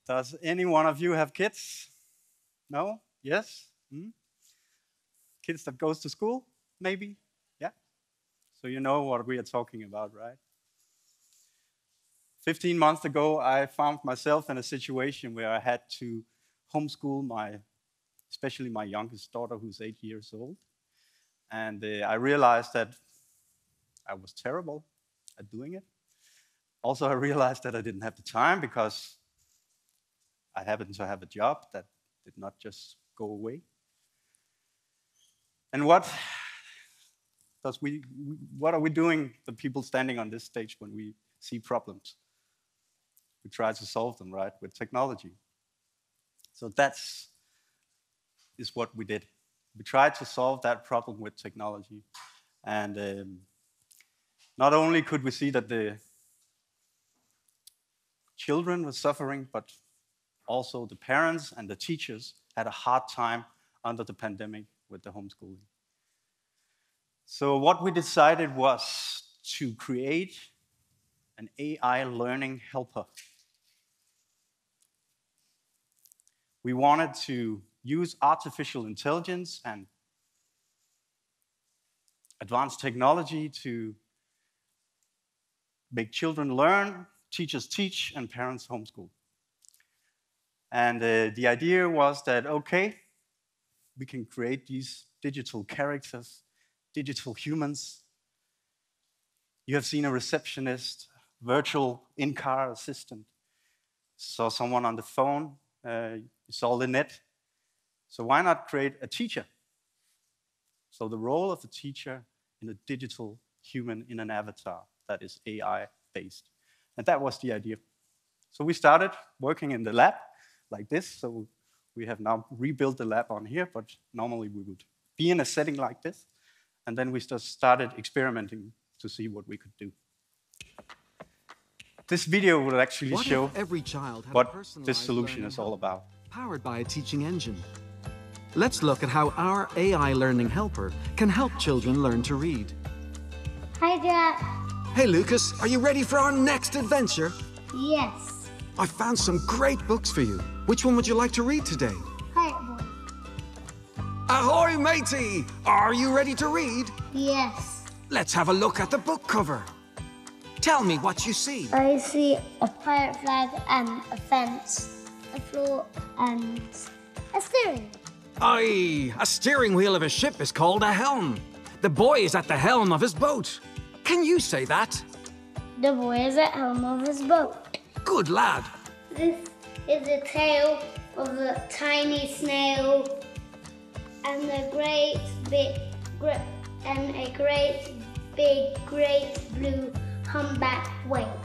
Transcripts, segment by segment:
Does any one of you have kids? No? Yes? Hmm? Kids that goes to school? Maybe? Yeah? So you know what we are talking about, right? 15 months ago, I found myself in a situation where I had to homeschool especially my youngest daughter, who's 8 years old. And I realized that I was terrible at doing it. Also, I realized that I didn't have the time because I happened to have a job that did not just go away. And what are we doing, the people standing on this stage, when we see problems? We try to solve them, right, with technology. So is what we did. We tried to solve that problem with technology. And not only could we see that the children were suffering, but also the parents and the teachers had a hard time under the pandemic with the homeschooling. So what we decided was to create an AI learning helper. We wanted to use artificial intelligence and advanced technology to make children learn, teachers teach, and parents homeschool. And the idea was that, okay, we can create these digital characters, digital humans. You have seen a receptionist, virtual in-car assistant. Saw someone on the phone, you saw Lynette. So why not create a teacher? So the role of the teacher in a digital human in an avatar that is AI-based. And that was the idea. So we started working in the lab like this. So we have now rebuilt the lab on here, but normally we would be in a setting like this. And then we just started experimenting to see what we could do. This video will actually show what this solution is all about. Powered by a teaching engine. Let's look at how our AI learning helper can help children learn to read. Hi, Dad. Hey, Lucas, are you ready for our next adventure? Yes. I found some great books for you. Which one would you like to read today? Hi, boy. Ahoy, matey! Are you ready to read? Yes. Let's have a look at the book cover. Tell me what you see. I see a pirate flag and a fence, a floor and a steering. Aye, a steering wheel of a ship is called a helm. The boy is at the helm of his boat. Can you say that? The boy is at helm of his boat. Good lad. This is the tail of a tiny snail and a great big blue humpback whale.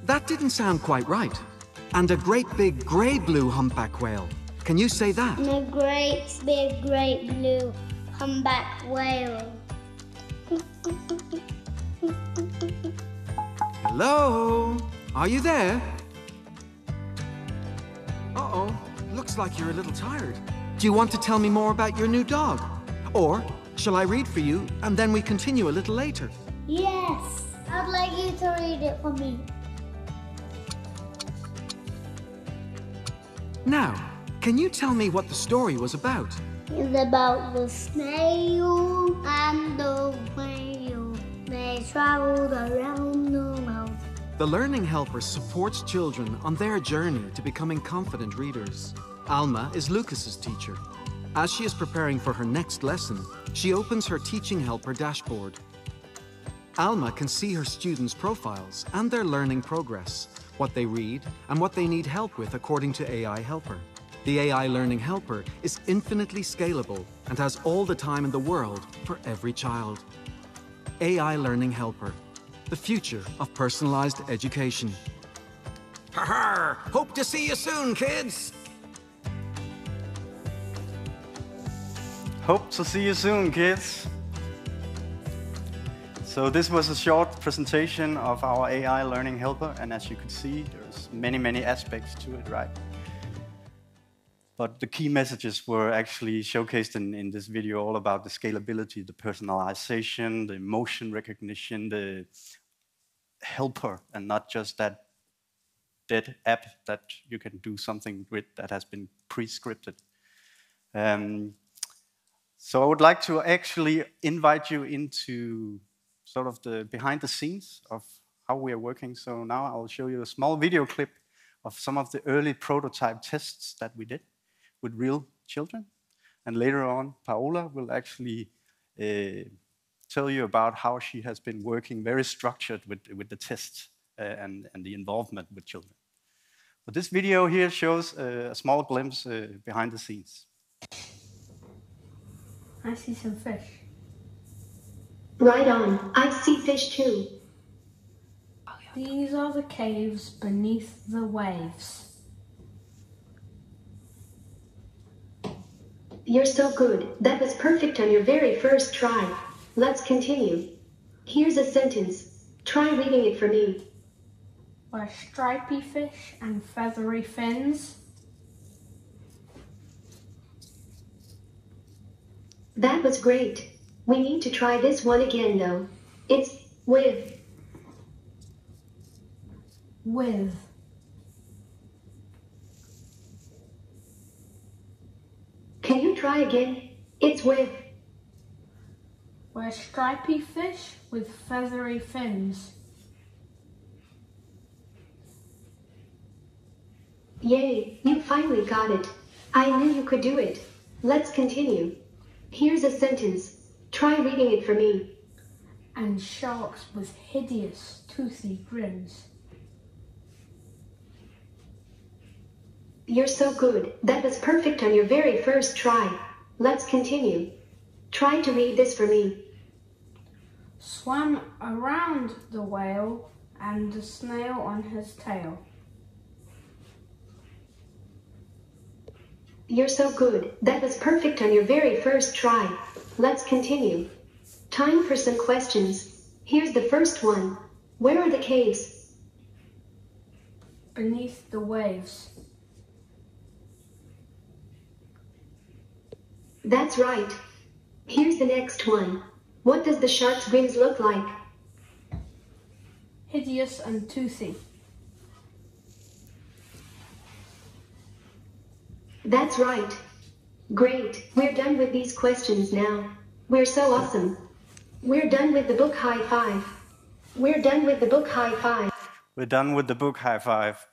That didn't sound quite right. And a great big grey-blue humpback whale. Can you say that? And a great big blue humpback whale. Hello? Are you there? Uh-oh. Looks like you're a little tired. Do you want to tell me more about your new dog? Or shall I read for you and then we continue a little later? Yes. I'd like you to read it for me. Now, can you tell me what the story was about? It's about the snail and the whale. They traveled around the world. The Learning Helper supports children on their journey to becoming confident readers. Alma is Lucas's teacher. As she is preparing for her next lesson, she opens her Teaching Helper dashboard. Alma can see her students' profiles and their learning progress, what they read, and what they need help with according to AI Helper. The AI Learning Helper is infinitely scalable and has all the time in the world for every child. AI Learning Helper, the future of personalized education. Ha-ha! Hope to see you soon, kids! Hope to see you soon, kids. So this was a short presentation of our AI Learning Helper, and as you could see, there's many aspects to it, right? But the key messages were actually showcased in this video, all about the scalability, the personalization, the emotion recognition, the helper, and not just that dead app that you can do something with that has been pre-scripted. So I would like to actually invite you into sort of the behind the scenes of how we are working. So now I'll show you a small video clip of some of the early prototype tests that we did with real children. And later on, Paola will actually tell you about how she has been working very structured with the tests and the involvement with children. But this video here shows a small glimpse behind the scenes. I see some fish. Right on. I see fish too. These are the caves beneath the waves. You're so good. That was perfect on your very first try. Let's continue. Here's a sentence. Try reading it for me. Where stripy fish and feathery fins. That was great. We need to try this one again though. It's with. With. Can you try again? It's with. Where stripy fish with feathery fins. Yay, you finally got it. I knew you could do it. Let's continue. Here's a sentence. Try reading it for me. And sharks with hideous, toothy grins. You're so good. That was perfect on your very first try. Let's continue. Try to read this for me. Swam around the whale and the snail on his tail. You're so good. That was perfect on your very first try. Let's continue. Time for some questions. Here's the first one. Where are the caves? Beneath the waves. That's right. Here's the next one. What does the shark's gills look like? Hideous and toothy. That's right. Great. We're done with these questions now. We're so awesome. We're done with the book. High five. We're done with the book. High five. We're done with the book. High five.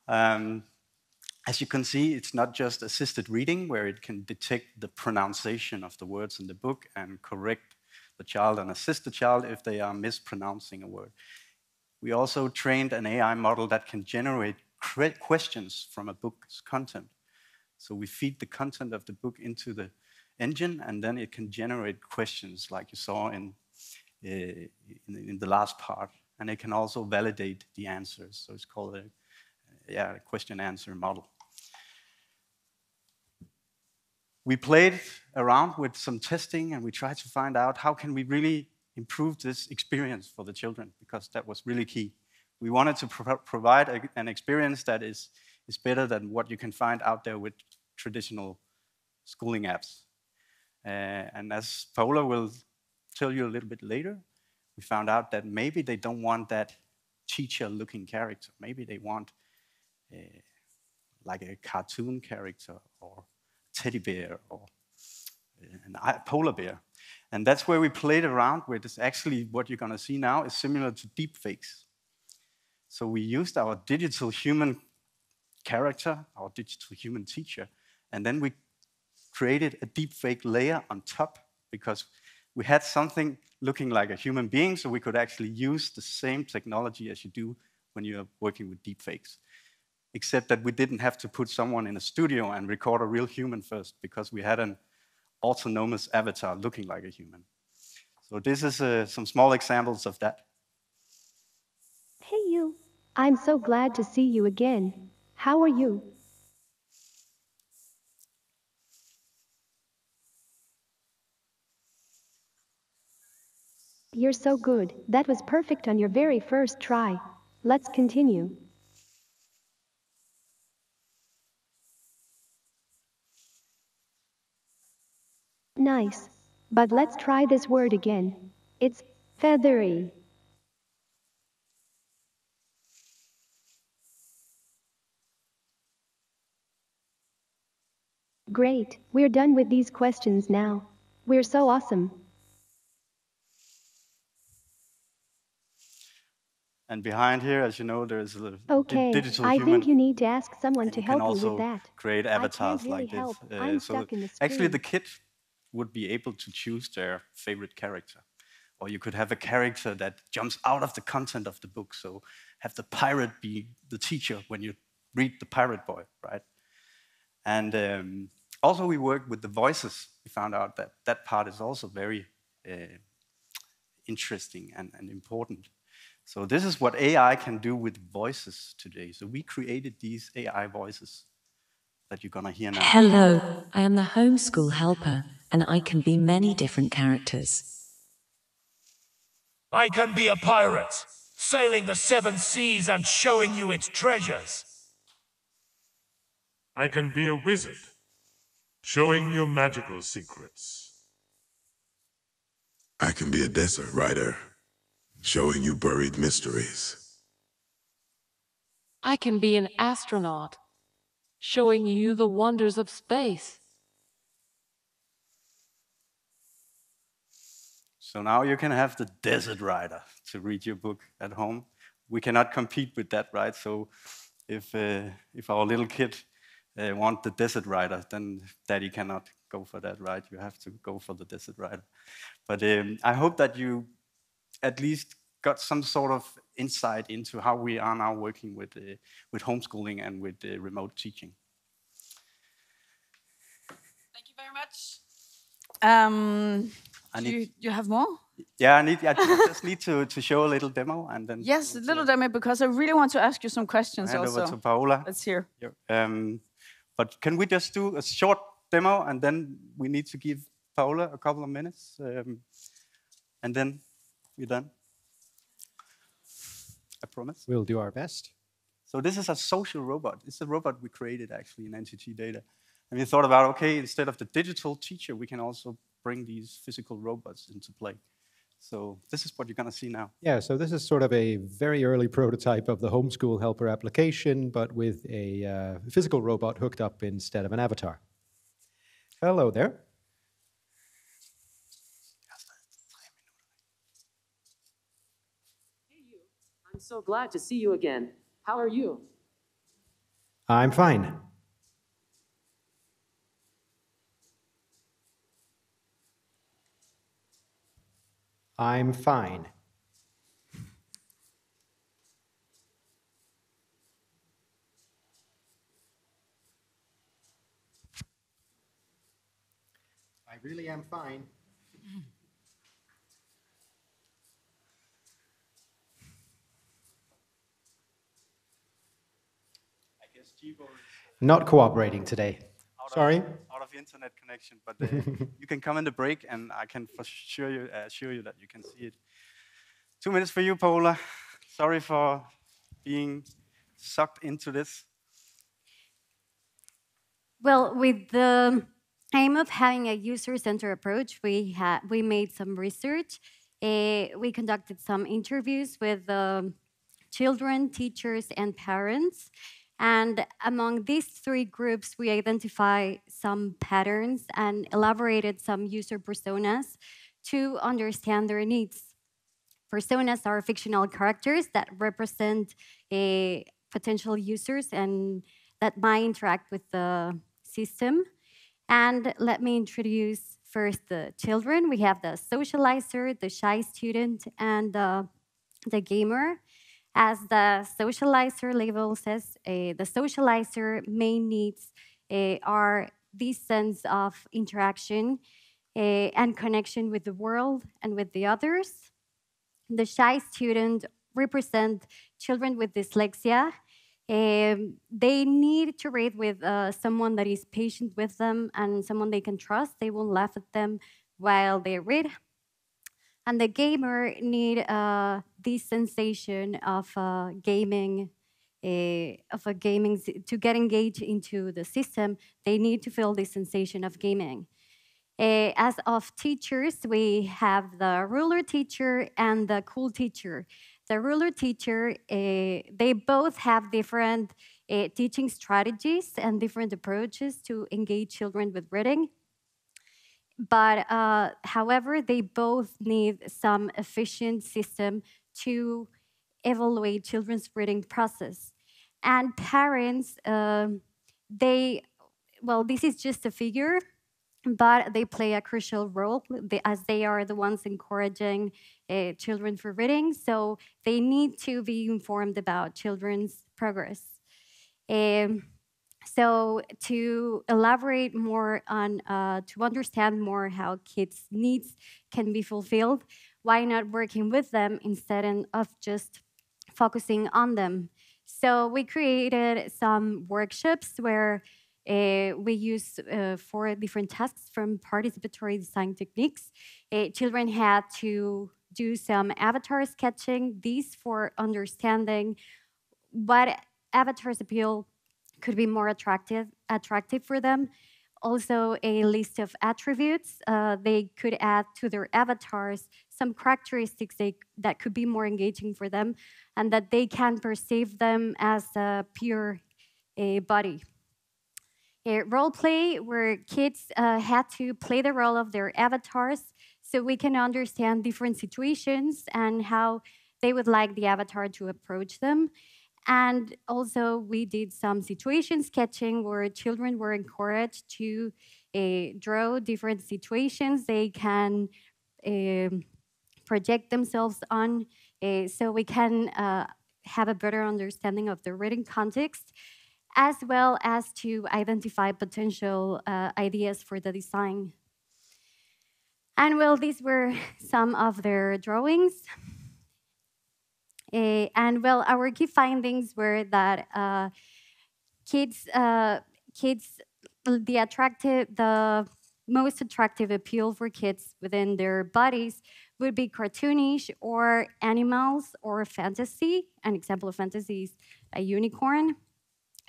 As you can see, it's not just assisted reading where it can detect the pronunciation of the words in the book and correct the child and assist the child if they are mispronouncing a word. We also trained an AI model that can generate questions from a book's content. So we feed the content of the book into the engine, and then it can generate questions like you saw in the last part. And it can also validate the answers. So it's called a question-answer model. We played around with some testing, and we tried to find out how can we really improve this experience for the children, because that was really key. We wanted to provide an experience that is better than what you can find out there with traditional schooling apps. And as Paola will tell you a little bit later, we found out that maybe they don't want that teacher-looking character. Maybe they want like a cartoon character or a teddy bear or a polar bear. And that's where we played around with this. Actually, what you're going to see now is similar to deepfakes. So we used our digital human character, our digital human teacher, and then we created a deepfake layer on top because we had something looking like a human being, so we could actually use the same technology as you do when you're working with deepfakes. Except that we didn't have to put someone in a studio and record a real human first, because we had an autonomous avatar looking like a human. So this is some small examples of that. Hey you, I'm so glad to see you again. How are you? You're so good. That was perfect on your very first try. Let's continue. Nice. But let's try this word again. It's feathery. Great, we're done with these questions now. We're so awesome. And behind here, as you know, there's a Okay, digital I human. think you need to ask someone And to you can help you with also that. create I can't avatars really like this. help. I'm So stuck in the actually, screen. the kid would be able to choose their favorite character. Or you could have a character that jumps out of the content of the book. So have the pirate be the teacher when you read The Pirate Boy, right? And also we worked with the voices. We found out that that part is also very interesting and important. So this is what AI can do with voices today. So we created these AI voices that you're gonna hear now. Hello, I am the homeschool helper, and I can be many different characters. I can be a pirate, sailing the seven seas and showing you its treasures. I can be a wizard, showing you magical secrets. I can be a desert rider, showing you buried mysteries. I can be an astronaut, showing you the wonders of space. So now you can have the desert rider to read your book at home. We cannot compete with that, right? So if our little kid want the desert rider, then daddy cannot go for that, right? You have to go for the desert rider. But I hope that you at least got some sort of insight into how we are now working with homeschooling and with remote teaching. Thank you very much. Do you have more? Yeah, I just need to show a little demo and then. Yes, a little demo, because I really want to ask you some questions hand also. over to Paola. Let's hear. But can we just do a short demo and then we need to give Paola a couple of minutes and then we're done? I promise. We'll do our best. So this is a social robot. It's a robot we created actually in NTT Data. And we thought about, okay, instead of the digital teacher, we can also bring these physical robots into play. So this is what you're going to see now. Yeah, so this is sort of a very early prototype of the homeschool helper application, but with a physical robot hooked up instead of an avatar. Hello there. Hey you, I'm so glad to see you again. How are you? I'm fine. I'm fine. I really am fine. I guess Chivo is not cooperating today. Sorry. Out of internet connection, but you can come in the break, and I can for sure assure you that you can see it. 2 minutes for you, Paola. Sorry for being sucked into this. Well, with the aim of having a user-centered approach, we made some research. We conducted some interviews with children, teachers, and parents. And among these three groups, we identify some patterns and elaborated some user personas to understand their needs. Personas are fictional characters that represent potential users and that might interact with the system. And let me introduce first the children. We have the socializer, the shy student, and the gamer. As the socializer label says, the socializer main needs are this sense of interaction and connection with the world and with the others. The shy student represent children with dyslexia. They need to read with someone that is patient with them and someone they can trust. They won't laugh at them while they read. And the gamer need this sensation of gaming, to get engaged into the system. They need to feel this sensation of gaming. As of teachers, we have the ruler teacher and the cool teacher. The ruler teacher, they both have different teaching strategies and different approaches to engage children with reading. But however, they both need some efficient system to evaluate children's reading process. And parents, this is just a figure, but they play a crucial role as they are the ones encouraging children for reading. So they need to be informed about children's progress. So to elaborate more on, to understand more how kids' needs can be fulfilled, why not working with them instead of just focusing on them? So we created some workshops where we use 4 different tasks from participatory design techniques. Children had to do some avatar sketching, these for understanding what avatars appeal could be more attractive for them. Also, a list of attributes they could add to their avatars, some characteristics that could be more engaging for them, and that they can perceive them as a pure body. A role play where kids had to play the role of their avatars so we can understand different situations and how they would like the avatar to approach them. And also, we did some situation sketching where children were encouraged to draw different situations they can project themselves on, so we can have a better understanding of the reading context, as well as to identify potential ideas for the design. And well, these were some of their drawings. And well, our key findings were that the most attractive appeal for kids within their bodies would be cartoonish or animals or fantasy. An example of fantasy is a unicorn.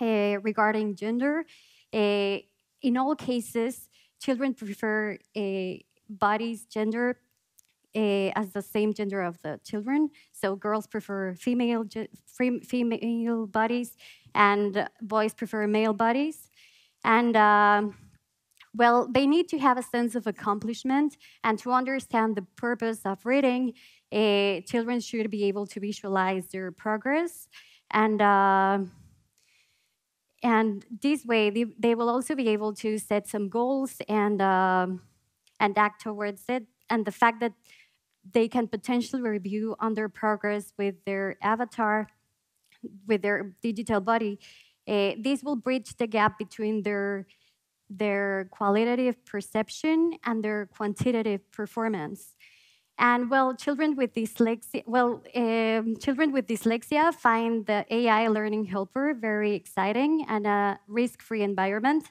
Regarding gender, in all cases, children prefer bodies, gender as the same gender of the children. So girls prefer female bodies, and boys prefer male bodies. And well, they need to have a sense of accomplishment, and to understand the purpose of reading, children should be able to visualize their progress. And this way, they will also be able to set some goals and act towards it. And the fact that they can potentially review on their progress with their avatar, with their digital body, this will bridge the gap between their qualitative perception and their quantitative performance. And well, children with dyslexia find the AI learning helper very exciting and a risk-free environment.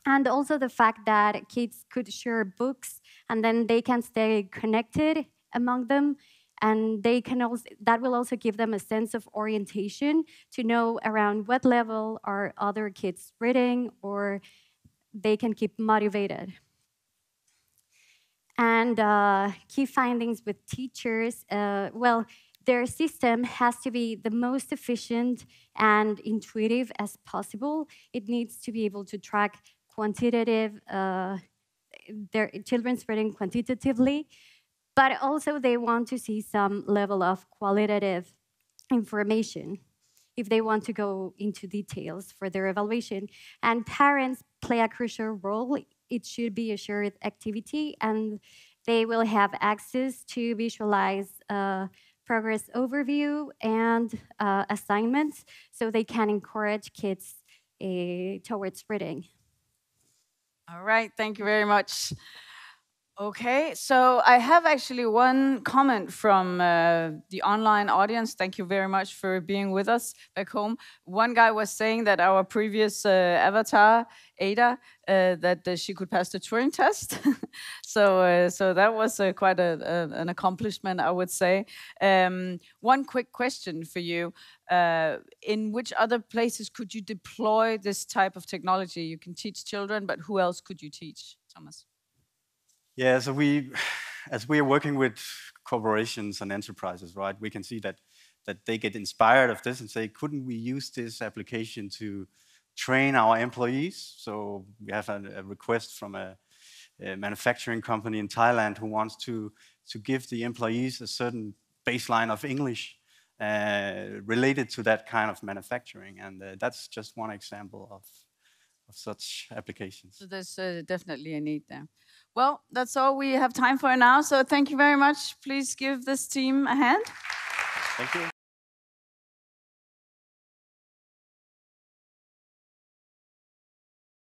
And also the fact that kids could share books and then they can stay connected among them. And that will also give them a sense of orientation to know around what level are other kids reading, or they can keep motivated. And key findings with teachers, well, their system has to be the most efficient and intuitive as possible. It needs to be able to track quantitative, their children's reading quantitatively, but also they want to see some level of qualitative information if they want to go into details for their evaluation. And parents play a crucial role. It should be a shared activity, and they will have access to visualize progress overview and assignments, so they can encourage kids towards reading. All right, thank you very much. Okay, so I have actually one comment from the online audience. Thank you very much for being with us back home. One guy was saying that our previous avatar, Ada, that she could pass the Turing test. So that was quite an accomplishment, I would say. One quick question for you. In which other places could you deploy this type of technology? You can teach children, but who else could you teach, Thomas? Yeah, so as we are working with corporations and enterprises, right, we can see that that they get inspired of this and say, couldn't we use this application to train our employees? So we have a request from a manufacturing company in Thailand who wants to give the employees a certain baseline of English related to that kind of manufacturing. And that's just one example of such applications. So there's definitely a need there. Well, that's all we have time for now. So thank you very much. Please give this team a hand. Thank you.